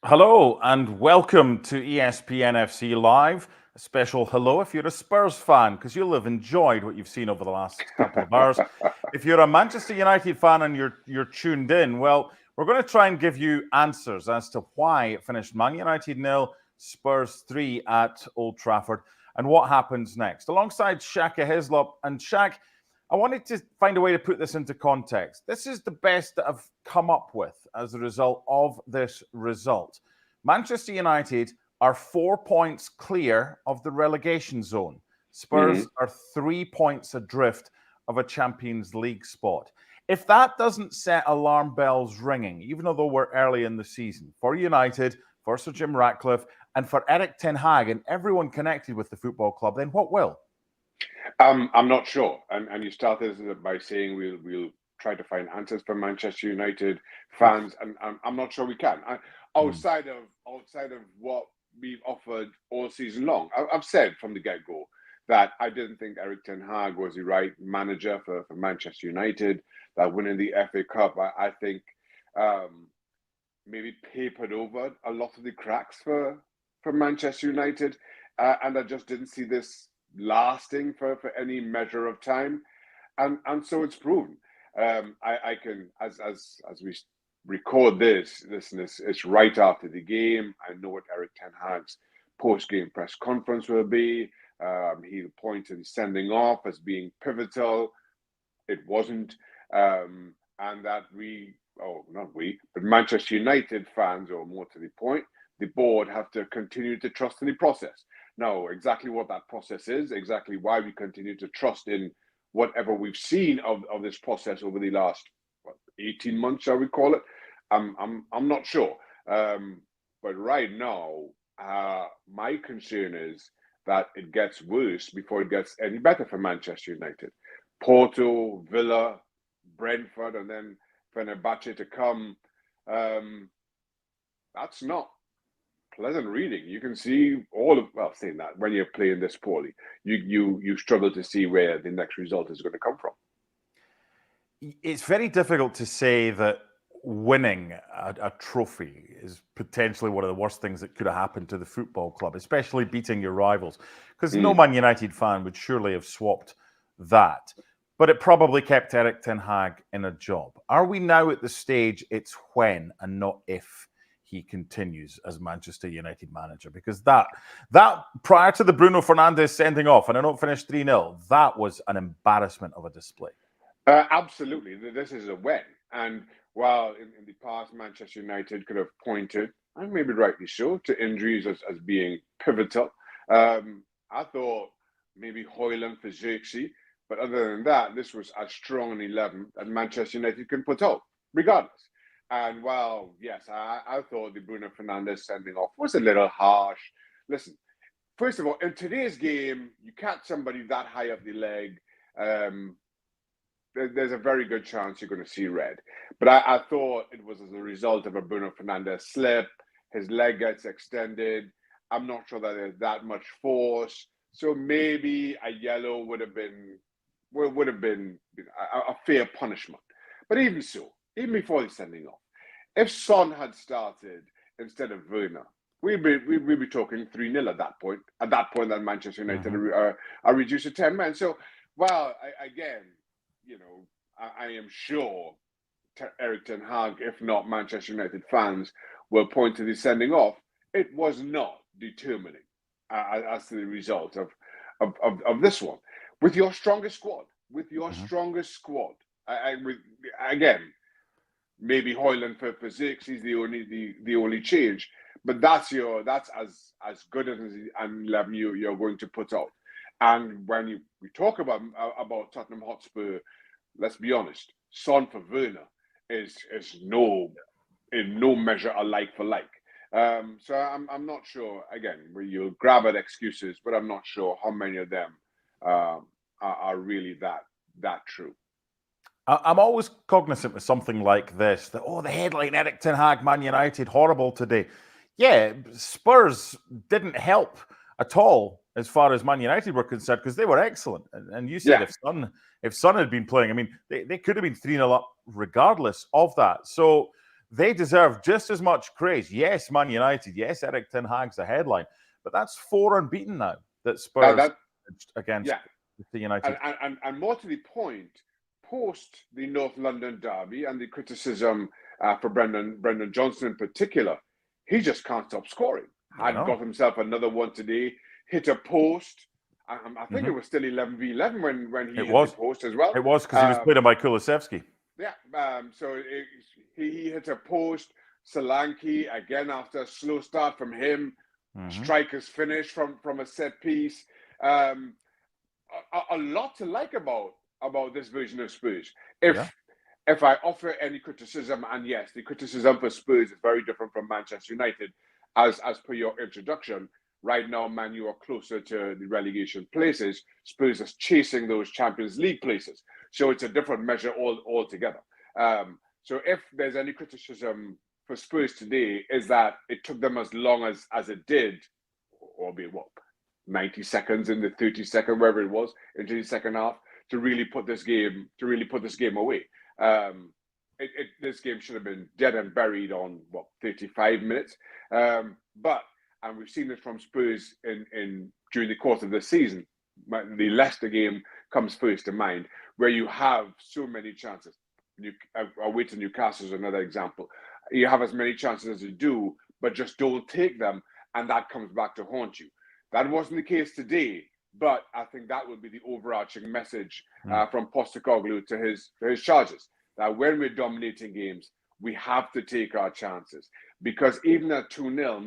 Hello and welcome to ESPN FC Live. A special hello if you're a Spurs fan, because you'll have enjoyed what you've seen over the last couple of hours. If you're a Manchester United fan and you're tuned in, well, we're going to try and give you answers as to why it finished Man United 0, Spurs 3 at Old Trafford, and what happens next. Alongside Shaka Hislop. And Shaq, I wanted to find a way to put this into context. This is the best that I've come up with as a result of this result. Manchester United are 4 points clear of the relegation zone. Spurs are 3 points adrift of a Champions League spot. If that doesn't set alarm bells ringing, even though we're early in the season, for United, for Sir Jim Ratcliffe, and for Erik ten Hag and everyone connected with the football club, then what will? I'm not sure. And you started by saying we'll try to find answers for Manchester United fans, and I'm not sure we can. Outside of what we've offered all season long, I've said from the get-go that I didn't think Erik ten Hag was the right manager for Manchester United. That winning the FA Cup, I think, maybe papered over a lot of the cracks for Manchester United, and I just didn't see this lasting for any measure of time, and so it's proven. I can, as we record this, listen, it's right after the game. I know what Erik ten Hag's post-game press conference will be. He'll point to the sending off as being pivotal. It wasn't, and that but Manchester United fans, or more to the point, the board have to continue to trust in the process. Now, exactly what that process is, exactly why we continue to trust in whatever we've seen of this process over the last 18 months, shall we call it? I'm not sure. But right now, my concern is that it gets worse before it gets any better for Manchester United. Porto, Villa, Brentford, and then Fenerbahce to come. That's not pleasant reading. You can see saying that when you're playing this poorly, you struggle to see where the next result is going to come from. It's very difficult to say that winning a trophy is potentially one of the worst things that could have happened to the football club, especially beating your rivals, because no Man United fan would surely have swapped that. But it probably kept Erik ten Hag in a job. Are we now at the stage it's when and not if he continues as Manchester United manager? Because that prior to the Bruno Fernandes sending off, and I know it finished 3-0, that was an embarrassment of a display. Absolutely. This is a win. And while in the past, Manchester United could have pointed, and maybe rightly so, to injuries as being pivotal, I thought maybe Højlund for Xerxes. But other than that, this was as strong an 11 that Manchester United can put out, regardless. And while, yes, I thought the Bruno Fernandes sending off was a little harsh. Listen, first of all, in today's game, you catch somebody that high up the leg, there's a very good chance you're going to see red. But I thought it was as a result of a Bruno Fernandes slip. His leg gets extended. I'm not sure that there's that much force. So maybe a yellow would have been a fair punishment. But even so, even before the sending off, if Son had started instead of Werner, we'd be talking 3-0 at that point. At that point, that Manchester United are reduced to 10 men. So, well, I am sure Erik ten Hag, if not Manchester United fans, will point to the sending off. It was not determining as to the result of this one. With your strongest squad, again, maybe Højlund for Xerxes the only change, but that's as good as an 11 you're going to put out. And when we talk about Tottenham Hotspur, let's be honest, Son for Werner is in no measure a like for like. So I'm not sure. Again, you'll grab at excuses, but I'm not sure how many of them are really that true. I'm always cognizant with something like this, that, the headline, Erik ten Hag, Man United, horrible today. Yeah, Spurs didn't help at all as far as Man United were concerned, because they were excellent. And you said if Son had been playing, I mean, they could have been 3-0 up regardless of that. So they deserve just as much praise. Yes, Man United. Yes, Eric Ten Hag's the headline, but that's 4 unbeaten now that Spurs against the United. And more to the point, post the North London derby and the criticism for Brendan Johnson in particular, he just can't stop scoring. Hadn't got himself another one today. Hit a post. I think it was still 11v11 when he hit the post as well. It was because he was played by Kulusevski. Yeah. So he hit a post. Solanke again after a slow start from him. Strikers finish from a set piece. A lot to like about this version of Spurs. If I offer any criticism, and yes, the criticism for Spurs is very different from Manchester United, as per your introduction. Right now, Man U are closer to the relegation places. Spurs is chasing those Champions League places. So it's a different measure altogether. So if there's any criticism for Spurs today, is that it took them as long as it did, albeit 90 seconds in the 30-second, wherever it was, into the second half, to really put this game away. This game should have been dead and buried on 35 minutes. And we've seen it from Spurs in during the course of the season. The Leicester game comes first to mind, where you have so many chances. Away to Newcastle is another example. You have as many chances as you do, but just don't take them, and that comes back to haunt you. That wasn't the case today, but I think that would be the overarching message from Postecoglou to his charges, that when we're dominating games, we have to take our chances. Because even at 2-0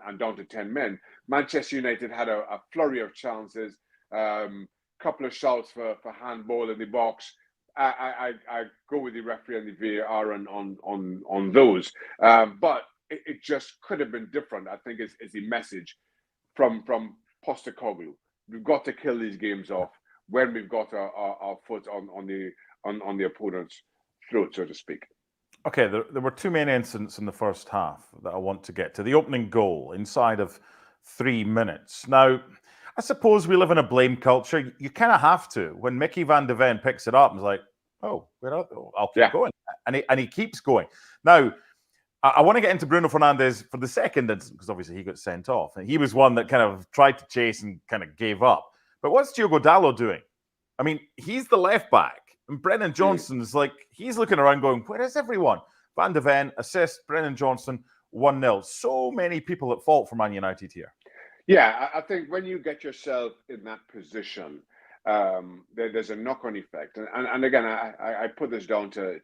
and down to 10 men, Manchester United had a flurry of chances, couple of shouts for handball in the box. I go with the referee and the VAR on those. But it just could have been different, I think, is the message from Postecoglou. We've got to kill these games off when we've got our foot on the opponent's throat, so to speak. Okay, there were two main incidents in the first half that I want to get to. The opening goal inside of 3 minutes. Now, I suppose we live in a blame culture. You kind of have to. When Mickey van de Ven picks it up and is like, oh, I'll keep going. And he keeps going. Now, I want to get into Bruno Fernandes for the second incident, because obviously he got sent off. And he was one that kind of tried to chase and kind of gave up. But what's Diogo Dalot doing? I mean, he's the left back. And Brennan Johnson's like, he's looking around going, where is everyone? Van de Ven, assist, Brennan Johnson, 1-0. So many people at fault for Man United here. Yeah, I think when you get yourself in that position, there's a knock-on effect. And again, I put this down to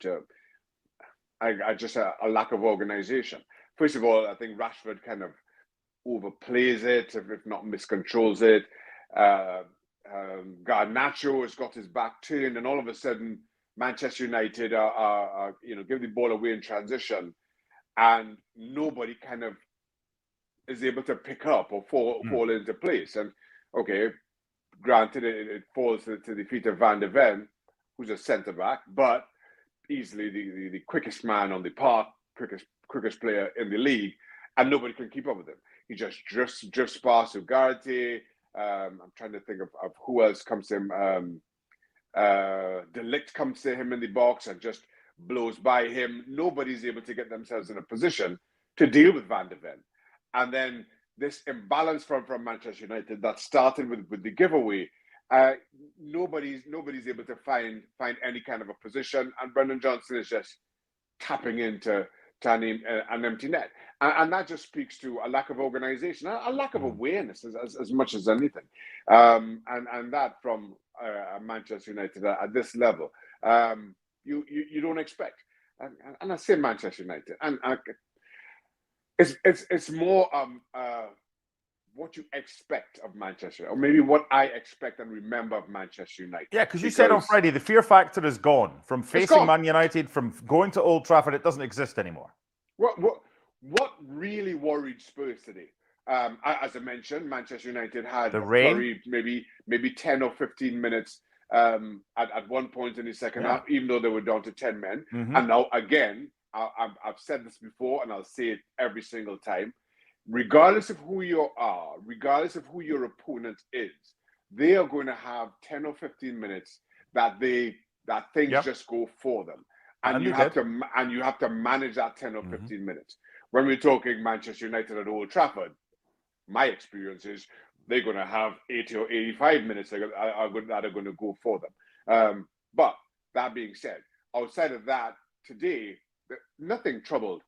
just a lack of organization. First of all, I think Rashford kind of overplays it, if not miscontrols it. Garnacho has got his back turned, and all of a sudden, Manchester United are give the ball away in transition, and nobody kind of is able to pick up or fall into place. And okay, granted, it falls to the feet of Van de Ven, who's a centre back, but easily the quickest man on the park, quickest player in the league, and nobody can keep up with him. He just drifts past Ugarte. I'm trying to think of who else comes to him. De Ligt comes to him in the box and just blows by him. Nobody's able to get themselves in a position to deal with Van de Ven. And then this imbalance from Manchester United that started with the giveaway. Nobody's able to find any kind of a position, and Brendan Johnson is just tapping into an empty net, and that just speaks to a lack of organization, a lack of awareness as much as anything, and that from Manchester United at this level, you don't expect, and I say Manchester United, and it's more what you expect of Manchester, or maybe what I expect and remember of Manchester United. Yeah, because you said on Friday the fear factor is gone from facing Man United, from going to Old Trafford. It doesn't exist anymore. What really worried Spurs today? As I mentioned, Manchester United had the rain, maybe 10 or 15 minutes at one point in the second half, even though they were down to 10 men. And now again, I've said this before, and I'll say it every single time. Regardless of who you are, regardless of who your opponent is, they are going to have 10 or 15 minutes that things just go for them. and you have to manage that 10 or 15 minutes. When we're talking Manchester United at Old Trafford, my experience is they're going to have 80 or 85 minutes that are going to go for them. But that being said, outside of that, today nothing troubled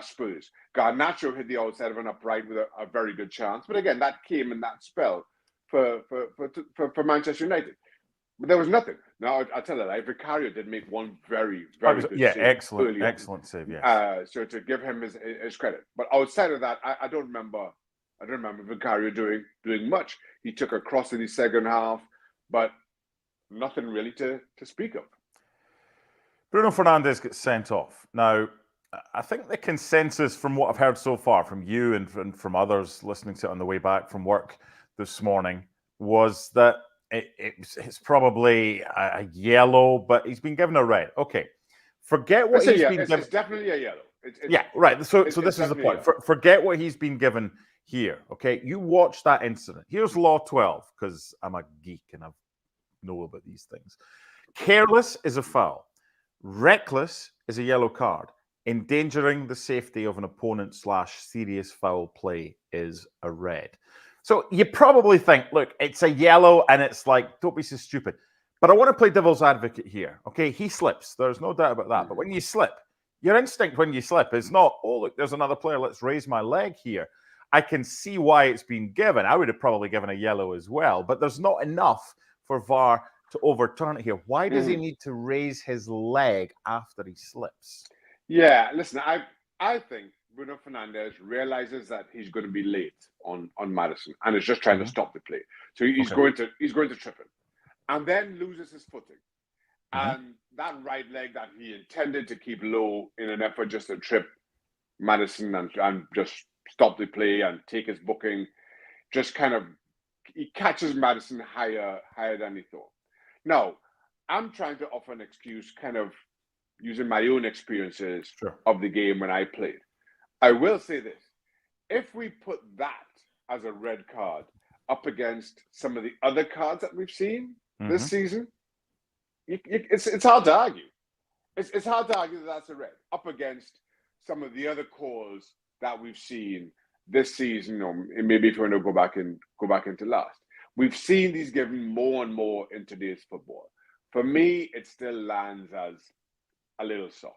Spurs. Garnacho hit the outside of an upright with a very good chance, but again, that came in that spell for Manchester United. But there was nothing. Now I tell you that Vicario did make one very good save. Excellent save. Yes. So to give him his credit, but outside of that, I don't remember Vicario doing much. He took a cross in the second half, but nothing really to speak of. Bruno Fernandes gets sent off. Now, I think the consensus from what I've heard so far from you and from others listening to it on the way back from work this morning was that it's probably a yellow, but he's been given a red. Okay, forget what he's been given. It's definitely a yellow. Yeah, right. So this is the point. Forget what he's been given here. Okay, you watch that incident. Here's Law 12, because I'm a geek and I know about these things. Careless is a foul. Reckless is a yellow card. Endangering the safety of an opponent / serious foul play is a red. So you probably think, look, it's a yellow and it's like, don't be so stupid. But I want to play devil's advocate here. Okay, he slips. There's no doubt about that. But when you slip, your instinct when you slip is not, oh, look, there's another player. Let's raise my leg here. I can see why it's been given. I would have probably given a yellow as well. But there's not enough for VAR to overturn it here. Why does he need to raise his leg after he slips? Yeah, listen, I think Bruno Fernandes realizes that he's going to be late on Maddison and is just trying to stop the play. So he's going to trip him and then loses his footing. And that right leg that he intended to keep low in an effort just to trip Maddison and just stop the play and take his booking, just kind of, he catches Maddison higher than he thought. Now, I'm trying to offer an excuse kind of using my own experiences of the game when I played. I will say this. If we put that as a red card up against some of the other cards that we've seen this season, it's hard to argue. It's hard to argue that that's a red up against some of the other calls that we've seen this season, or maybe if you want to go back into last. We've seen these given more and more in today's football. For me, it still lands as a little soft.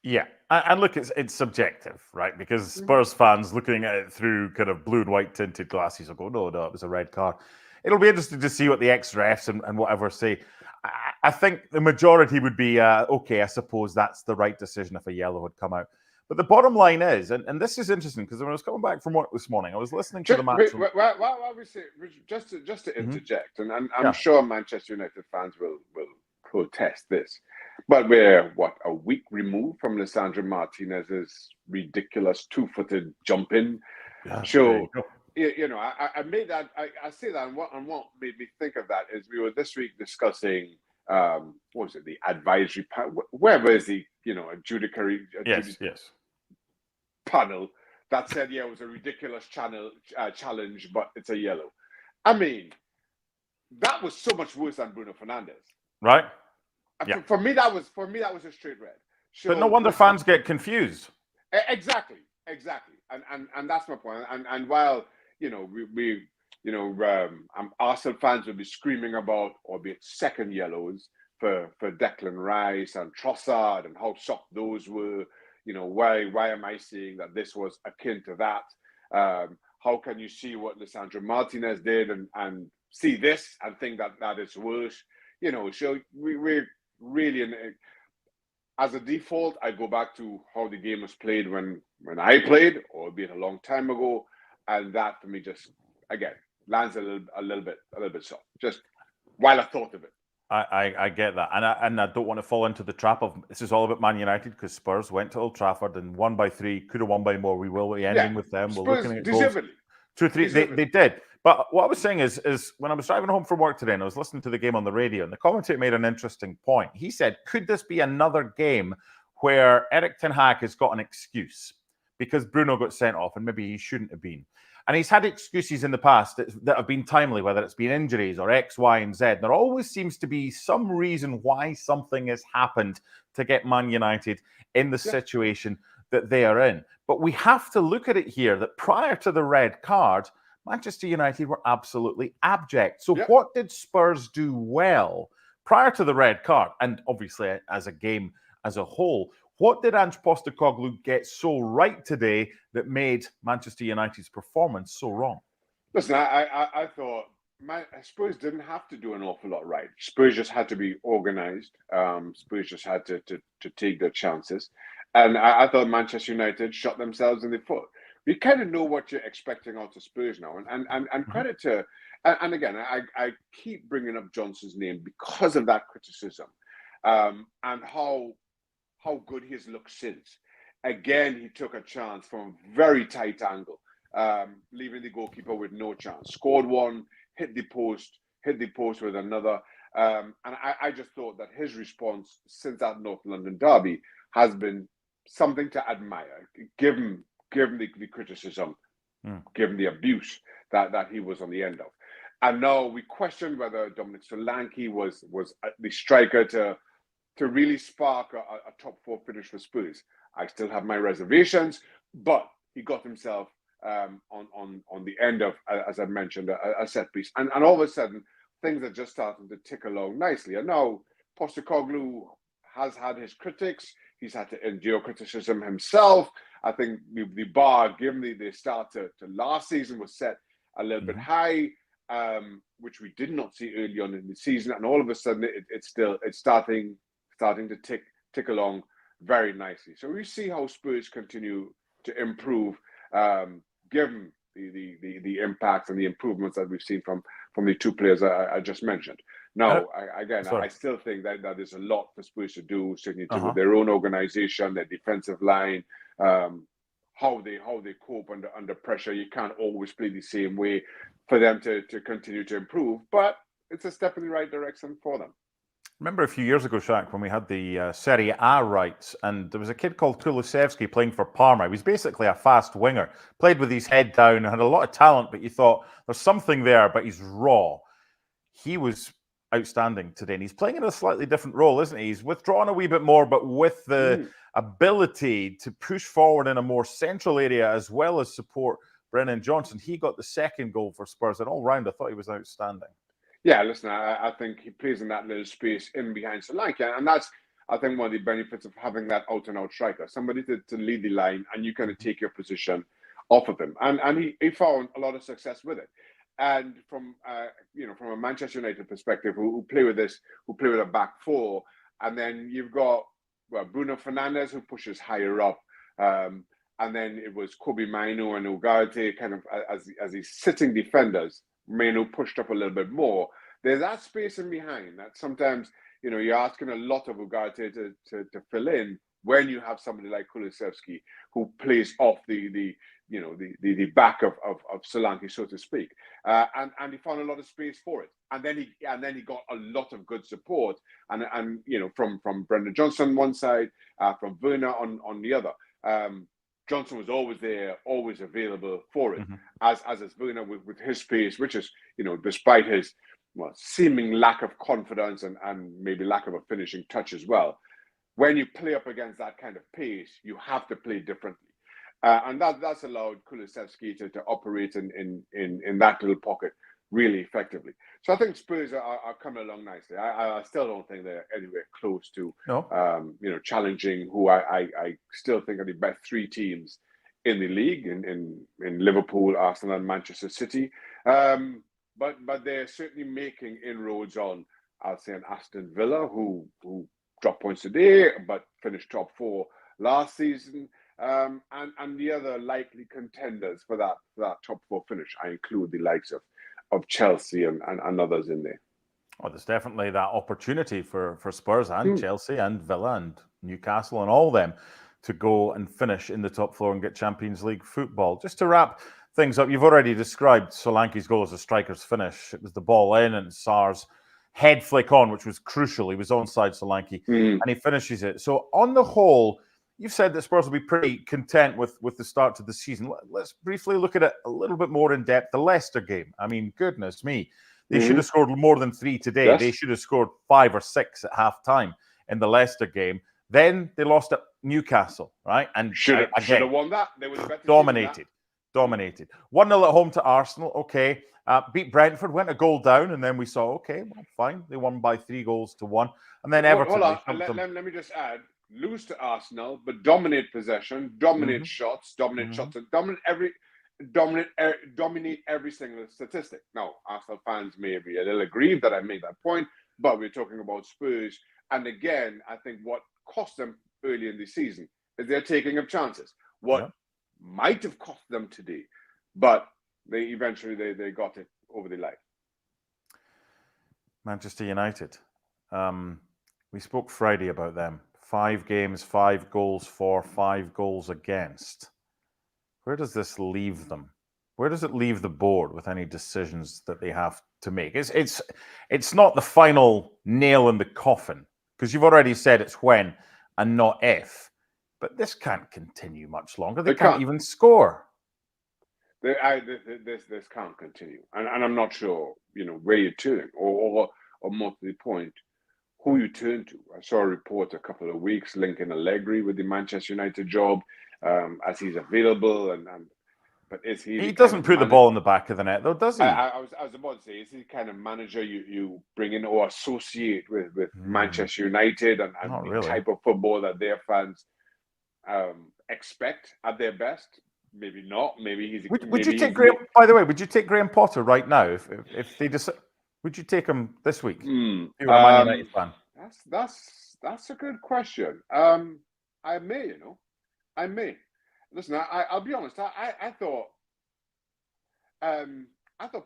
Yeah, and look, it's subjective, right? Because Spurs fans looking at it through kind of blue and white tinted glasses will go, no, it was a red card. It'll be interesting to see what the ex-refs and whatever say. I think the majority would be, okay, I suppose that's the right decision if a yellow had come out. But the bottom line is, and this is interesting, because when I was coming back from work this morning, I was listening to the match. Just to interject, and I'm sure Manchester United fans will protest this, but we're, a week removed from Lisandro Martinez's ridiculous two-footed jump-in. Yeah, so, I made that, I say that, and what made me think of that is we were this week discussing, what was it, the advisory panel, wherever is the, adjudicatory panel that said, it was a ridiculous challenge, but it's a yellow. I mean, that was so much worse than Bruno Fernandes. Right. Yeah. For me, that was a straight red. So, but no wonder fans get confused. Exactly, and that's my point. And while Arsenal fans will be screaming about, albeit second yellows for Declan Rice and Trossard and how shocked those were. Why am I saying that this was akin to that? How can you see what Lisandro Martinez did and see this and think that is worse? So we're really as a default, I go back to how the game was played when I played, albeit a long time ago, and that for me just again lands a little bit soft. Just while I thought of it. I get that, and I don't want to fall into the trap of this is all about Man United, because Spurs went to Old Trafford and won by 3, could have won by more. We will be ending with them. Spurs, we're looking at goals. 2-3. They did. But what I was saying is when I was driving home from work today and I was listening to the game on the radio, and the commentator made an interesting point. He said, could this be another game where Erik ten Hag has got an excuse? because Bruno got sent off and maybe he shouldn't have been. And he's had excuses in the past that have been timely, whether it's been injuries or X, Y, and Z. There always seems to be some reason why something has happened to get Man United in the situation that they are in. But we have to look at it here that prior to the red card, Manchester United were absolutely abject. So what did Spurs do well prior to the red card? And obviously as a game as a whole, what did Ange Postecoglou get so right today that made Manchester United's performance so wrong? Listen, I thought Spurs didn't have to do an awful lot right. Spurs just had to be organised. Spurs just had to take their chances. And I thought Manchester United shot themselves in the foot. You kind of know what you're expecting out of Spurs now. And credit to, and again, I keep bringing up Johnson's name because of that criticism and how good he's looked since. Again, he took a chance from a very tight angle, leaving the goalkeeper with no chance. Scored one, hit the post with another. And I just thought that his response since that North London derby has been something to admire, given the criticism, given the abuse that he was on the end of. And now we question whether Dominic Solanke was the striker to really spark a top four finish for Spurs. I still have my reservations, but he got himself on the end of, as I mentioned, a set piece. And all of a sudden, things are just starting to tick along nicely. And now Postecoglou has had his critics. He's had to endure criticism himself. I think the bar, given the start to last season, was set a little bit high, which we did not see early on in the season. And all of a sudden, it's starting to tick along very nicely. So we see how Spurs continue to improve, given the impact and the improvements that we've seen from the two players I just mentioned. Now, I still think that there's a lot for Spurs to do, certainly to do with their own organization, their defensive line, how they cope under pressure. You can't always play the same way for them to continue to improve, but it's a step in the right direction for them. Remember a few years ago, Shaq, when we had the Serie A rights, and there was a kid called Kulusevski playing for Parma. He was basically a fast winger, played with his head down, had a lot of talent, but you thought there's something there, but he's raw. He was outstanding today, and he's playing in a slightly different role, isn't he? He's withdrawn a wee bit more, but with the ability to push forward in a more central area as well as support Brennan Johnson. He got the second goal for Spurs, and all round I thought he was outstanding. Yeah, listen, I think he plays in that little space in behind Solanke, and that's, I think, one of the benefits of having that out-and-out striker, somebody to lead the line, and you kind of take your position off of him. And he found a lot of success with it. And from a Manchester United perspective, who play with a back four, and then you've got Bruno Fernandes, who pushes higher up, and then it was Kobe Mainoo and Ugarte kind of as these sitting defenders. Mainoo pushed up a little bit more. There's that space in behind that sometimes, you're asking a lot of Ugarte to fill in when you have somebody like Kulusevski who plays off the back of Solanke, so to speak. And he found a lot of space for it. And then he got a lot of good support and from Brendan Johnson on one side, from Werner on the other. Johnson was always there, always available for it, as is Werner with his pace, which is, despite his seeming lack of confidence and maybe lack of a finishing touch as well. When you play up against that kind of pace, you have to play differently. And that's allowed Kulusevski to operate in that little pocket really effectively. So I think Spurs are coming along nicely. I still don't think they're anywhere close to challenging who I still think are the best three teams in the league in Liverpool, Arsenal, and Manchester City. But they're certainly making inroads on, I'll say, an Aston Villa who dropped points today but finished top four last season. And the other likely contenders for that top four finish, I include the likes of Chelsea and others in there. Oh, there's definitely that opportunity for Spurs and Chelsea and Villa and Newcastle and all them to go and finish in the top four and get Champions League football. Just to wrap things up, you've already described Solanke's goal as a striker's finish. It was the ball in and Sarr's head flick on, which was crucial. He was onside Solanke and he finishes it. So on the whole, you've said that Spurs will be pretty content with the start to the season. Let's briefly look at it a little bit more in depth. The Leicester game. I mean, goodness me. They should have scored more than 3 today. Yes. They should have scored 5 or 6 at half-time in the Leicester game. Then they lost at Newcastle, right? And should have won that. They were the better dominated. 1-0 at home to Arsenal. Okay. Beat Brentford, went a goal down, and then we saw, okay, well, fine. They won by 3 goals to 1. And then Everton. Hold on. Let me just add. Lose to Arsenal, but dominate possession, dominate shots, dominate shots, and dominate every single statistic. Now, Arsenal fans may be a little aggrieved that I made that point, but we're talking about Spurs. And again, I think what cost them early in the season is their taking of chances. What might have cost them today, but they eventually they got it over the line. Manchester United. We spoke Friday about them. 5 games, 5 goals for, 5 goals against. Where does this leave them? Where does it leave the board with any decisions that they have to make? It's not the final nail in the coffin, because you've already said it's when and not if. But this can't continue much longer. They can't even score. This can't continue, and I'm not sure where you're turning, or more to the point, who you turn to. I saw a report a couple of weeks linking Allegri with the Manchester United job, as he's available, but is he? He doesn't put the ball in the back of the net, though, does he? I was about to say, is he the kind of manager you bring in or associate with Manchester United and the type of football that their fans expect at their best? Maybe not. Maybe he's. Would you take Graham? By the way, would you take Graham Potter right now if they decide? Would you take him this week? If you were a Man United fan. That's a good question. I may, I may. Listen, I'll be honest. I thought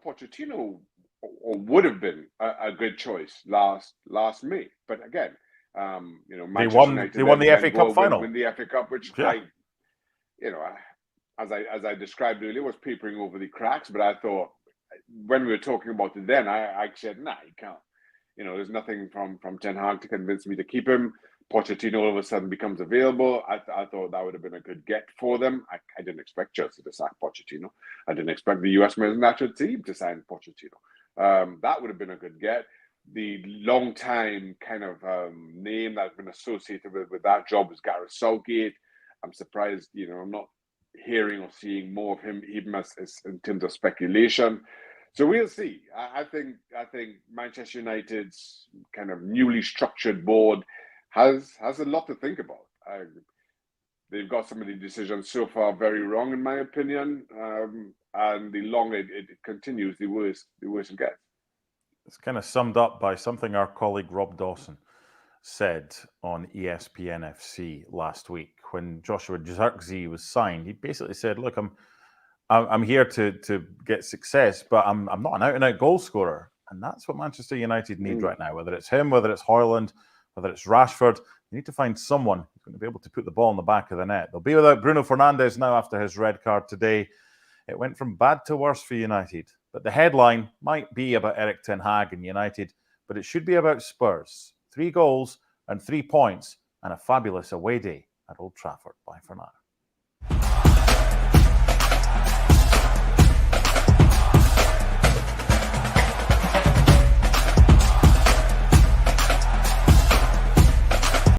Pochettino would have been a good choice last May, but again, Manchester United they won the FA Cup final. Win the FA Cup, which as I described earlier, was papering over the cracks. But I thought, when we were talking about it then, I said, nah, he can't. There's nothing from Ten Hag to convince me to keep him. Pochettino all of a sudden becomes available. I thought that would have been a good get for them. I didn't expect Chelsea to sack Pochettino. I didn't expect the US men's national team to sign Pochettino. That would have been a good get. The long time kind of name that's been associated with that job was Gareth Southgate. I'm surprised, I'm not hearing or seeing more of him, even as in terms of speculation. So we'll see. I think Manchester United's kind of newly structured board has a lot to think about. They've got some of the decisions so far very wrong, in my opinion. And the longer it continues, the worse it gets. It's kind of summed up by something our colleague Rob Dawson said on ESPN FC last week when Joshua Zirkzee was signed. He basically said, "Look, I'm here to get success, but I'm not an out-and-out goal scorer." And that's what Manchester United need right now. Whether it's him, whether it's Højlund, whether it's Rashford, you need to find someone who's going to be able to put the ball in the back of the net. They'll be without Bruno Fernandes now after his red card today. It went from bad to worse for United. But the headline might be about Erik ten Hag and United, but it should be about Spurs. 3 goals and 3 points and a fabulous away day at Old Trafford. Bye for now.